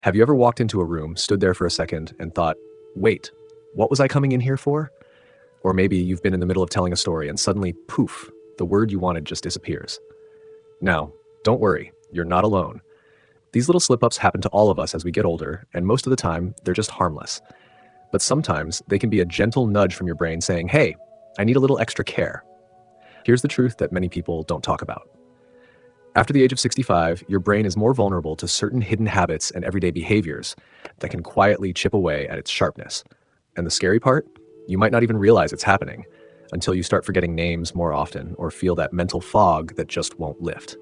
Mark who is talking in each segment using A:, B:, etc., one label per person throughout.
A: Have you ever walked into a room, stood there for a second, and thought, wait, what was I coming in here for? Or maybe you've been in the middle of telling a story and suddenly, poof, the word you wanted just disappears. Now, don't worry, you're not alone. These little slip-ups happen to all of us as we get older, and most of the time, they're just harmless. But sometimes, they can be a gentle nudge from your brain saying, hey, I need a little extra care. Here's the truth that many people don't talk about. After the age of 65, your brain is more vulnerable to certain hidden habits and everyday behaviors that can quietly chip away at its sharpness. And the scary part? You might not even realize it's happening until you start forgetting names more often or feel that mental fog that just won't lift.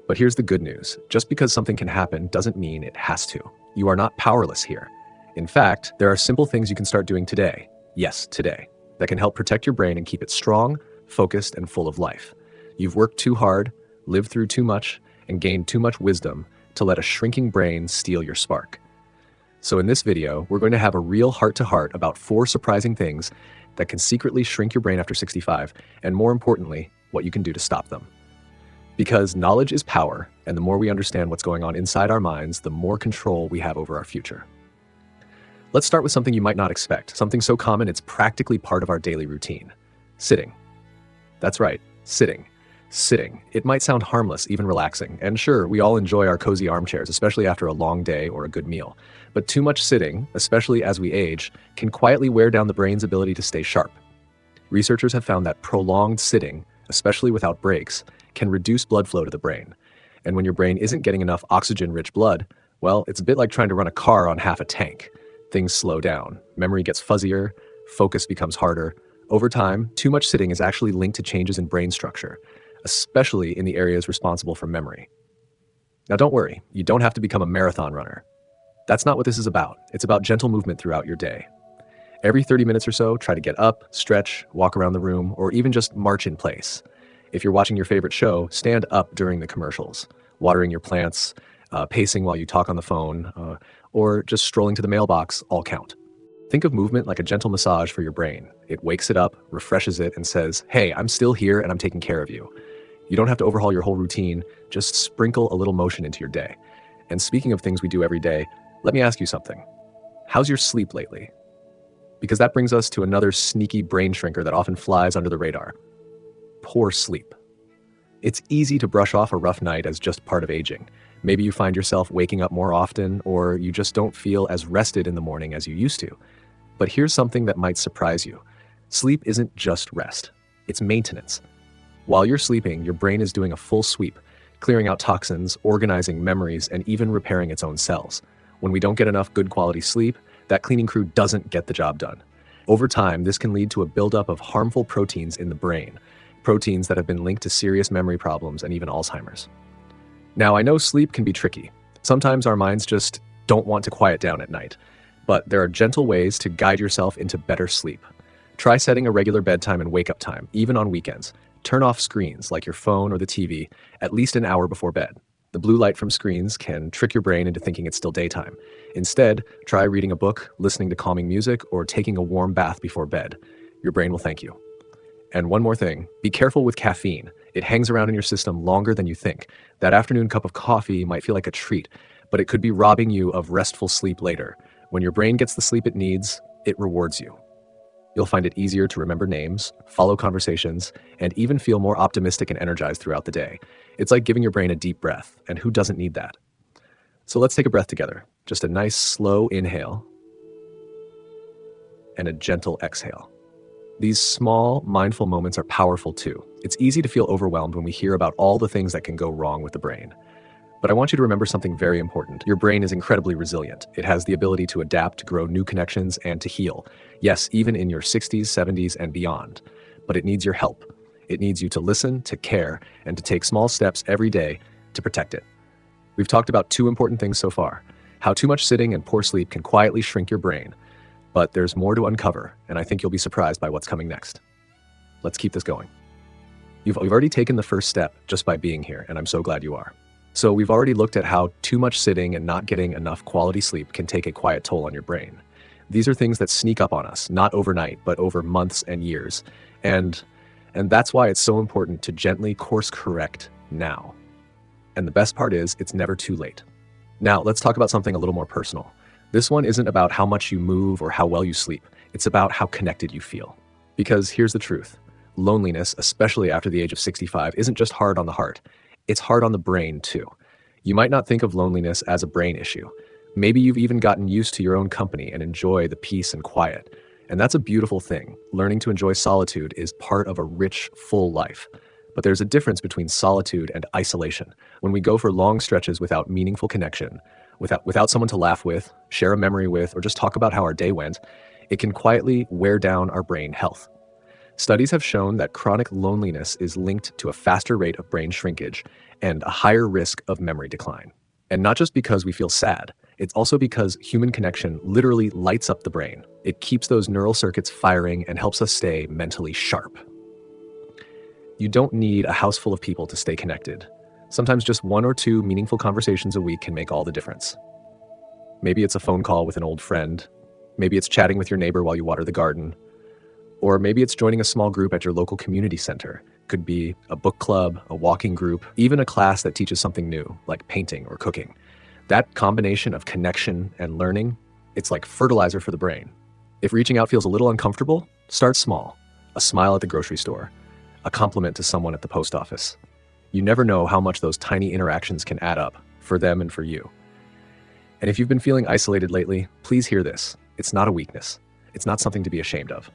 A: But here's the good news. Just because something can happen doesn't mean it has to. You are not powerless here. In fact, there are simple things you can start doing today, yes, today, that can help protect your brain and keep it strong, focused, and full of life. You've worked too hard, lived through too much, and gained too much wisdom to let a shrinking brain steal your spark. So in this video, we're going to have a real heart-to-heart about 4 surprising things that can secretly shrink your brain after 65, and more importantly, what you can do to stop them. Because knowledge is power, and the more we understand what's going on inside our minds, the more control we have over our future. Let's start with something you might not expect, something so common it's practically part of our daily routine. Sitting. That's right, sitting. Sitting. It might sound harmless, even relaxing, and sure, we all enjoy our cozy armchairs, especially after a long day or a good meal. But too much sitting, especially as we age, can quietly wear down the brain's ability to stay sharp. Researchers have found that prolonged sitting, especially without breaks, can reduce blood flow to the brain. And when your brain isn't getting enough oxygen-rich blood, well, it's a bit like trying to run a car on half a tank. Things slow down, memory gets fuzzier, focus becomes harder. Over time, too much sitting is actually linked to changes in brain structure, especially in the areas responsible for memory. Now don't worry, you don't have to become a marathon runner. That's not what this is about. It's about gentle movement throughout your day. Every 30 minutes or so, try to get up, stretch, walk around the room, or even just march in place. If you're watching your favorite show, stand up during the commercials, watering your plants, pacing while you talk on the phone, or just strolling to the mailbox all count. Think of movement like a gentle massage for your brain. It wakes it up, refreshes it, and says, hey, I'm still here and I'm taking care of you. You don't have to overhaul your whole routine, just sprinkle a little motion into your day. And speaking of things we do every day, let me ask you something. How's your sleep lately? Because that brings us to another sneaky brain shrinker that often flies under the radar. Poor sleep. It's easy to brush off a rough night as just part of aging. Maybe you find yourself waking up more often, or you just don't feel as rested in the morning as you used to. But here's something that might surprise you. Sleep isn't just rest. It's maintenance. While you're sleeping, your brain is doing a full sweep, clearing out toxins, organizing memories, and even repairing its own cells. When we don't get enough good quality sleep, that cleaning crew doesn't get the job done. Over time, this can lead to a buildup of harmful proteins in the brain, proteins that have been linked to serious memory problems and even Alzheimer's. Now, I know sleep can be tricky. Sometimes our minds just don't want to quiet down at night, but there are gentle ways to guide yourself into better sleep. Try setting a regular bedtime and wake-up time, even on weekends. Turn off screens like your phone or the TV at least an hour before bed. The blue light from screens can trick your brain into thinking it's still daytime. Instead, try reading a book, listening to calming music, or taking a warm bath before bed. Your brain will thank you. And one more thing, be careful with caffeine. It hangs around in your system longer than you think. That afternoon cup of coffee might feel like a treat, but it could be robbing you of restful sleep later. When your brain gets the sleep it needs, it rewards you. You'll find it easier to remember names, follow conversations, and even feel more optimistic and energized throughout the day. It's like giving your brain a deep breath, and who doesn't need that? So let's take a breath together. Just a nice slow inhale and a gentle exhale. These small, mindful moments are powerful too. It's easy to feel overwhelmed when we hear about all the things that can go wrong with the brain. But I want you to remember something very important. Your brain is incredibly resilient. It has the ability to adapt, to grow new connections, and to heal. Yes, even in your 60s, 70s, and beyond. But it needs your help. It needs you to listen, to care, and to take small steps every day to protect it. We've talked about 2 important things so far. How too much sitting and poor sleep can quietly shrink your brain. But there's more to uncover, and I think you'll be surprised by what's coming next. Let's keep this going. You've already taken the first step just by being here, and I'm so glad you are. So we've already looked at how too much sitting and not getting enough quality sleep can take a quiet toll on your brain. These are things that sneak up on us, not overnight, but over months and years. And that's why it's so important to gently course correct now. And the best part is, it's never too late. Now, let's talk about something a little more personal. This one isn't about how much you move or how well you sleep. It's about how connected you feel. Because here's the truth. Loneliness, especially after the age of 65, isn't just hard on the heart. It's hard on the brain, too. You might not think of loneliness as a brain issue. Maybe you've even gotten used to your own company and enjoy the peace and quiet. And that's a beautiful thing. Learning to enjoy solitude is part of a rich, full life. But there's a difference between solitude and isolation. When we go for long stretches without meaningful connection, without someone to laugh with, share a memory with, or just talk about how our day went, it can quietly wear down our brain health. Studies have shown that chronic loneliness is linked to a faster rate of brain shrinkage and a higher risk of memory decline. And not just because we feel sad, it's also because human connection literally lights up the brain. It keeps those neural circuits firing and helps us stay mentally sharp. You don't need a house full of people to stay connected. Sometimes just one or two meaningful conversations a week can make all the difference. Maybe it's a phone call with an old friend. Maybe it's chatting with your neighbor while you water the garden. Or maybe it's joining a small group at your local community center. Could be a book club, a walking group, even a class that teaches something new, like painting or cooking. That combination of connection and learning, it's like fertilizer for the brain. If reaching out feels a little uncomfortable, start small. A smile at the grocery store, a compliment to someone at the post office. You never know how much those tiny interactions can add up for them and for you. And if you've been feeling isolated lately, please hear this. It's not a weakness. It's not something to be ashamed of.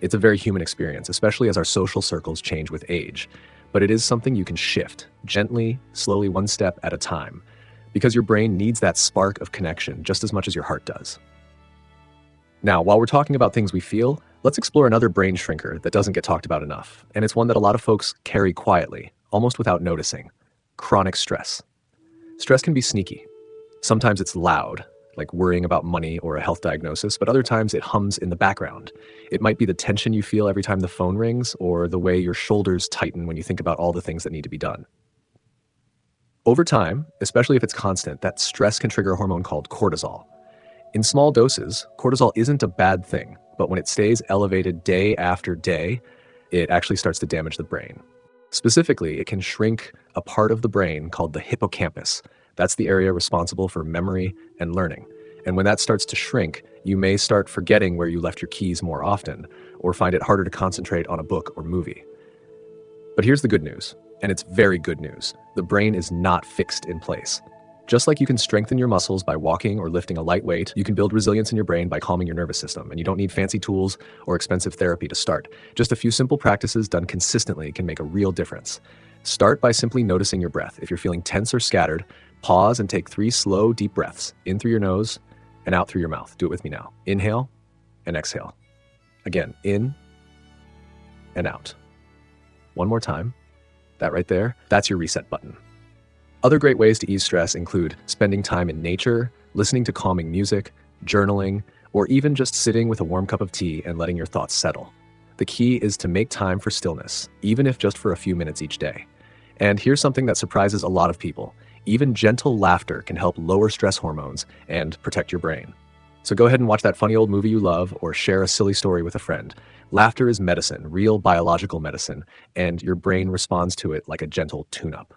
A: It's a very human experience, especially as our social circles change with age. But it is something you can shift, gently, slowly, one step at a time, because your brain needs that spark of connection just as much as your heart does. Now, while we're talking about things we feel, let's explore another brain shrinker that doesn't get talked about enough, and it's one that a lot of folks carry quietly, almost without noticing: chronic stress. Stress can be sneaky. Sometimes it's loud, like worrying about money or a health diagnosis, but other times it hums in the background. It might be the tension you feel every time the phone rings, or the way your shoulders tighten when you think about all the things that need to be done. Over time, especially if it's constant, that stress can trigger a hormone called cortisol. In small doses, cortisol isn't a bad thing, but when it stays elevated day after day, it actually starts to damage the brain. Specifically, it can shrink a part of the brain called the hippocampus. That's the area responsible for memory and learning. And when that starts to shrink, you may start forgetting where you left your keys more often, or find it harder to concentrate on a book or movie. But here's the good news, and it's very good news. The brain is not fixed in place. Just like you can strengthen your muscles by walking or lifting a light weight, you can build resilience in your brain by calming your nervous system, and you don't need fancy tools or expensive therapy to start. Just a few simple practices done consistently can make a real difference. Start by simply noticing your breath. If you're feeling tense or scattered, pause and take 3 slow, deep breaths, in through your nose and out through your mouth. Do it with me now. Inhale and exhale. Again, in and out. One more time. That right there, that's your reset button. Other great ways to ease stress include spending time in nature, listening to calming music, journaling, or even just sitting with a warm cup of tea and letting your thoughts settle. The key is to make time for stillness, even if just for a few minutes each day. And here's something that surprises a lot of people. Even gentle laughter can help lower stress hormones and protect your brain. So go ahead and watch that funny old movie you love, or share a silly story with a friend. Laughter is medicine, real biological medicine, and your brain responds to it like a gentle tune-up.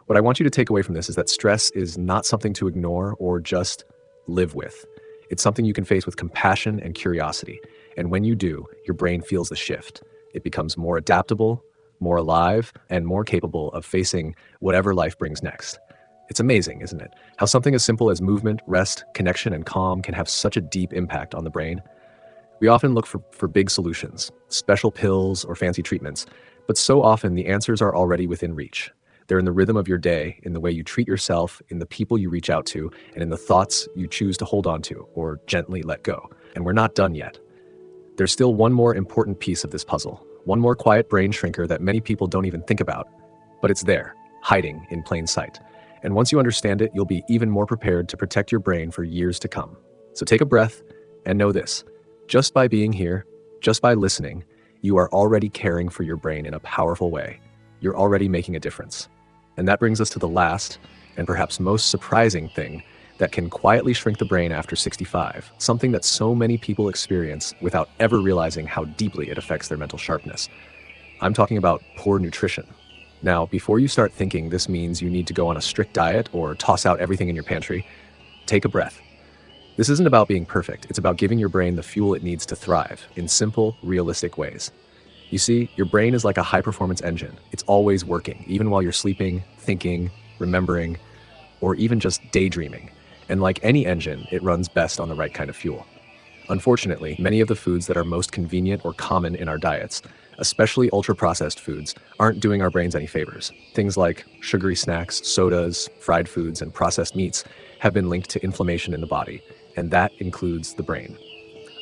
A: What I want you to take away from this is that stress is not something to ignore or just live with. It's something you can face with compassion and curiosity. And when you do, your brain feels the shift. It becomes more adaptable, more alive, and more capable of facing whatever life brings next. It's amazing, isn't it? How something as simple as movement, rest, connection, and calm can have such a deep impact on the brain. We often look for big solutions, special pills or fancy treatments, but so often the answers are already within reach. They're in the rhythm of your day, in the way you treat yourself, in the people you reach out to, and in the thoughts you choose to hold on to or gently let go. And we're not done yet. There's still one more important piece of this puzzle, one more quiet brain shrinker that many people don't even think about, but it's there, hiding in plain sight. And once you understand it, you'll be even more prepared to protect your brain for years to come. So take a breath and know this: just by being here, just by listening, you are already caring for your brain in a powerful way. You're already making a difference. And that brings us to the last and perhaps most surprising thing that can quietly shrink the brain after 65, something that so many people experience without ever realizing how deeply it affects their mental sharpness. I'm talking about poor nutrition. Now, before you start thinking this means you need to go on a strict diet or toss out everything in your pantry, take a breath. This isn't about being perfect, it's about giving your brain the fuel it needs to thrive in simple, realistic ways. You see, your brain is like a high-performance engine. It's always working, even while you're sleeping, thinking, remembering, or even just daydreaming. And like any engine, it runs best on the right kind of fuel. Unfortunately, many of the foods that are most convenient or common in our diets, especially ultra-processed foods, aren't doing our brains any favors. Things like sugary snacks, sodas, fried foods, and processed meats have been linked to inflammation in the body, and that includes the brain.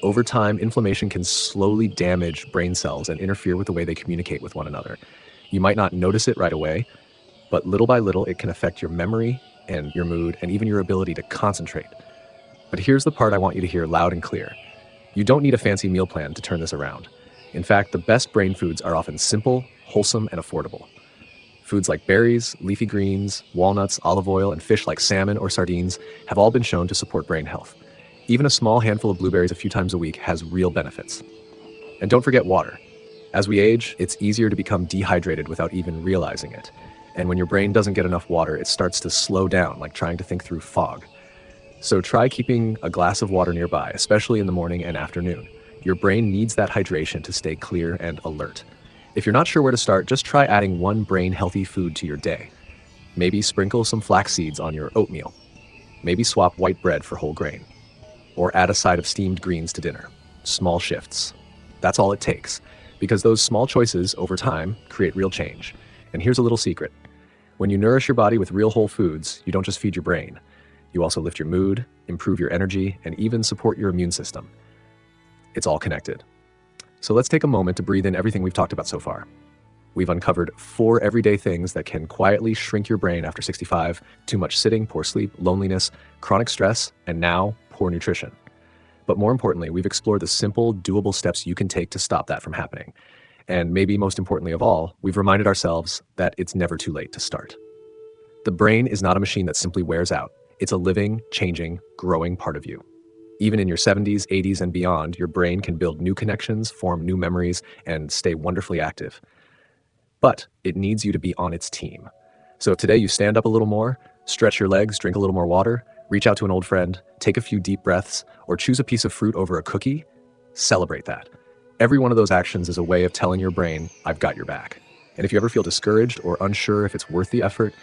A: Over time, inflammation can slowly damage brain cells and interfere with the way they communicate with one another. You might not notice it right away, but little by little, it can affect your memory and your mood and even your ability to concentrate. But here's the part I want you to hear loud and clear. You don't need a fancy meal plan to turn this around. In fact, the best brain foods are often simple, wholesome, and affordable. Foods like berries, leafy greens, walnuts, olive oil, and fish like salmon or sardines have all been shown to support brain health. Even a small handful of blueberries a few times a week has real benefits. And don't forget water. As we age, it's easier to become dehydrated without even realizing it. And when your brain doesn't get enough water, it starts to slow down, like trying to think through fog. So try keeping a glass of water nearby, especially in the morning and afternoon. Your brain needs that hydration to stay clear and alert. If you're not sure where to start, just try adding one brain-healthy food to your day. Maybe sprinkle some flax seeds on your oatmeal. Maybe swap white bread for whole grain. Or add a side of steamed greens to dinner. Small shifts. That's all it takes, because those small choices over time create real change. And here's a little secret. When you nourish your body with real whole foods, you don't just feed your brain. You also lift your mood, improve your energy, and even support your immune system. It's all connected. So let's take a moment to breathe in everything we've talked about so far. We've uncovered 4 everyday things that can quietly shrink your brain after 65: too much sitting, poor sleep, loneliness, chronic stress, and now poor nutrition. But more importantly, we've explored the simple, doable steps you can take to stop that from happening. And maybe most importantly of all, we've reminded ourselves that it's never too late to start. The brain is not a machine that simply wears out. It's a living, changing, growing part of you. Even in your 70s, 80s, and beyond, your brain can build new connections, form new memories, and stay wonderfully active. But it needs you to be on its team. So if today you stand up a little more, stretch your legs, drink a little more water, reach out to an old friend, take a few deep breaths, or choose a piece of fruit over a cookie, celebrate that. Every one of those actions is a way of telling your brain, I've got your back. And if you ever feel discouraged or unsure if it's worth the effort,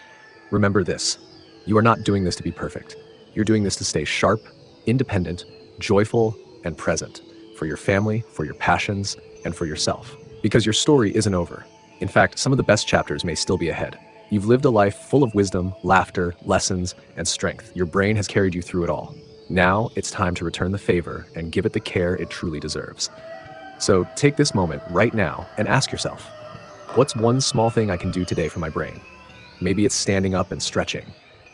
A: remember this. You are not doing this to be perfect. You're doing this to stay sharp, independent, joyful, and present for your family, for your passions, and for yourself. Because your story isn't over. In fact, some of the best chapters may still be ahead. You've lived a life full of wisdom, laughter, lessons, and strength. Your brain has carried you through it all. Now it's time to return the favor and give it the care it truly deserves. So take this moment right now and ask yourself, what's one small thing I can do today for my brain? Maybe it's standing up and stretching.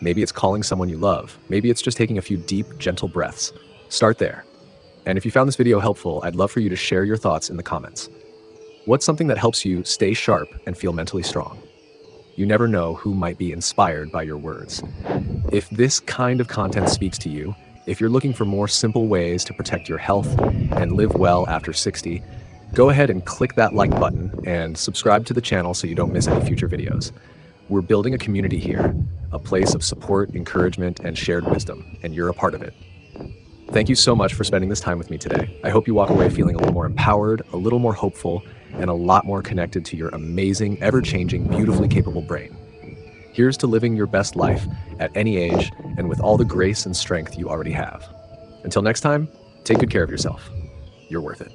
A: Maybe it's calling someone you love. Maybe it's just taking a few deep, gentle breaths. Start there. And if you found this video helpful, I'd love for you to share your thoughts in the comments. What's something that helps you stay sharp and feel mentally strong? You never know who might be inspired by your words. If this kind of content speaks to you, if you're looking for more simple ways to protect your health and live well after 60, go ahead and click that like button and subscribe to the channel so you don't miss any future videos. We're building a community here, a place of support, encouragement, and shared wisdom, and you're a part of it. Thank you so much for spending this time with me today. I hope you walk away feeling a little more empowered, a little more hopeful, and a lot more connected to your amazing, ever-changing, beautifully capable brain. Here's to living your best life at any age and with all the grace and strength you already have. Until next time, take good care of yourself. You're worth it.